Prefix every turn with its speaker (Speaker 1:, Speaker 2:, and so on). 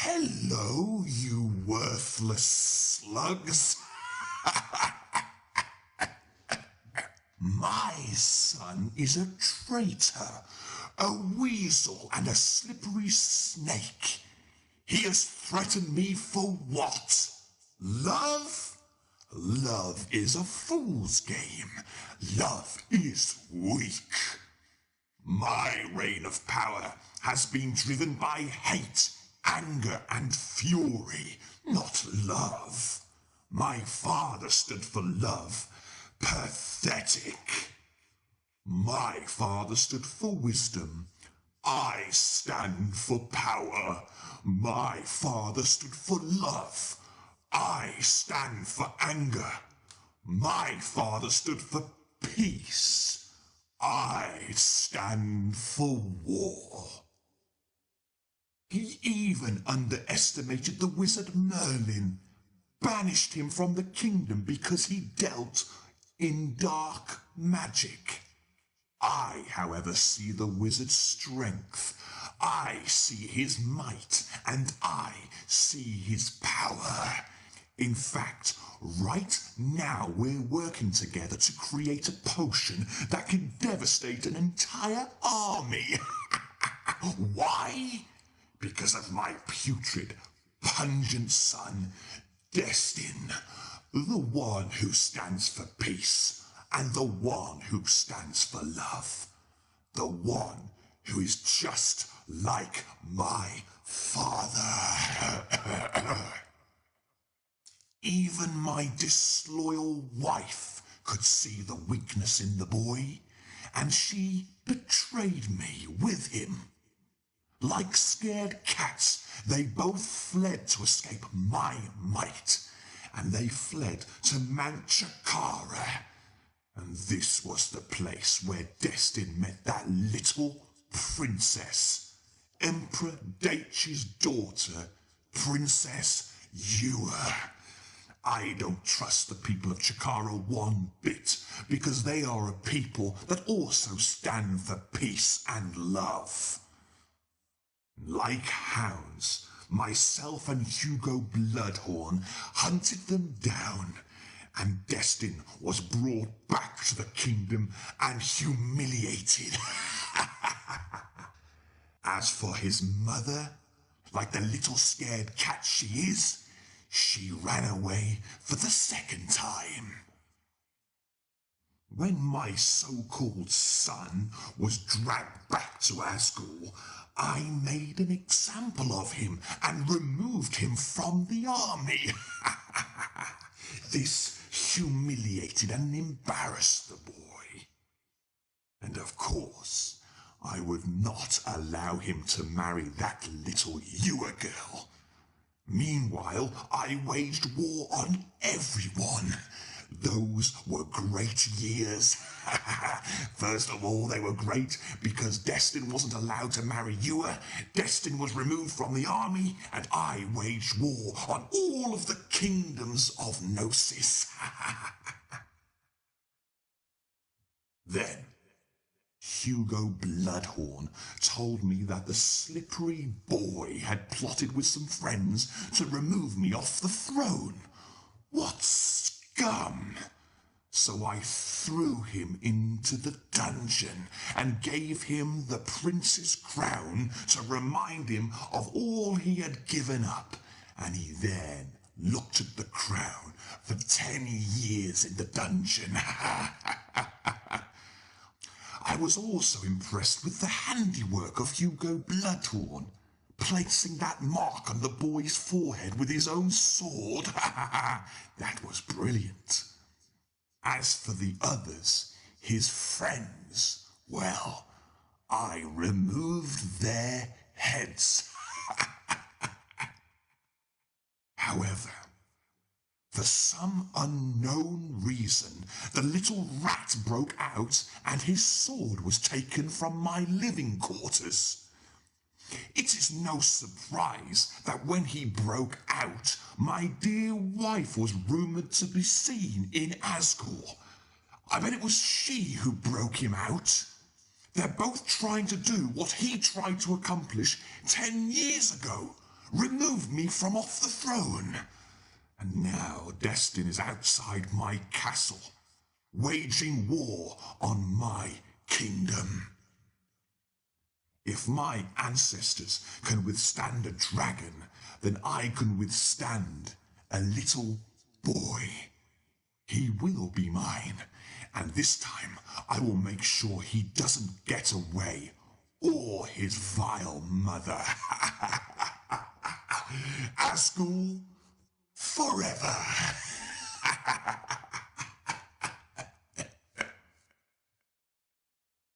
Speaker 1: Hello, you worthless slugs. My son is a traitor, a weasel and a slippery snake. He has threatened me for what? Love? Love is a fool's game. Love is weak. My reign of power has been driven by hate, anger, and fury, not love. My father stood for love. Pathetic. My father stood for wisdom. I stand for power. My father stood for love. I stand for anger. My father stood for peace. I stand for war. He even underestimated the wizard Merlin, banished him from the kingdom because he dealt in dark magic. I, however, see the wizard's strength. I see his might, and I see his power. In fact, right now we're working together to create a potion that can devastate an entire army. Why? Because of my putrid, pungent son, Destin, the one who stands for peace, and the one who stands for love, the one who is just like my father. Even my disloyal wife could see the weakness in the boy, and she betrayed me with him. Like scared cats, they both fled to escape my might, and they fled to Mount Chakara. And this was the place where Destin met that little princess, Emperor Daci's daughter, Princess Ewer. I don't trust the people of Chakara one bit, because they are a people that also stand for peace and love. Like hounds, myself and Hugo Bloodhorn hunted them down, and Destin was brought back to the kingdom and humiliated. As for his mother, like the little scared cat she is, she ran away for the second time. When my so-called son was dragged back to Asgore, I made an example of him and removed him from the army. This humiliated and embarrassed the boy. And of course, I would not allow him to marry that little Ewer girl. Meanwhile, I waged war on everyone. Those were great years. First of all, they were great because Destin wasn't allowed to marry Ewer. Destin was removed from the army, and I waged war on all of the kingdoms of Gnosis. Then, Hugo Bloodhorn told me that the slippery boy had plotted with some friends to remove me off the throne. What scum! So I threw him into the dungeon and gave him the prince's crown to remind him of all he had given up, and he then looked at the crown for 10 years in the dungeon. I was also impressed with the handiwork of Hugo Bloodhorn, placing that mark on the boy's forehead with his own sword. That was brilliant. As for the others, his friends, well, I removed their heads. However, for some unknown reason, the little rat broke out and his sword was taken from my living quarters. It is no surprise that when he broke out, my dear wife was rumoured to be seen in Asgore. I bet it was she who broke him out. They're both trying to do what he tried to accomplish 10 years ago. removed me from off the throne. And now Destin is outside my castle, waging war on my kingdom. If my ancestors can withstand a dragon, then I can withstand a little boy. He will be mine, and this time I will make sure he doesn't get away, or his vile mother. Asgul, forever.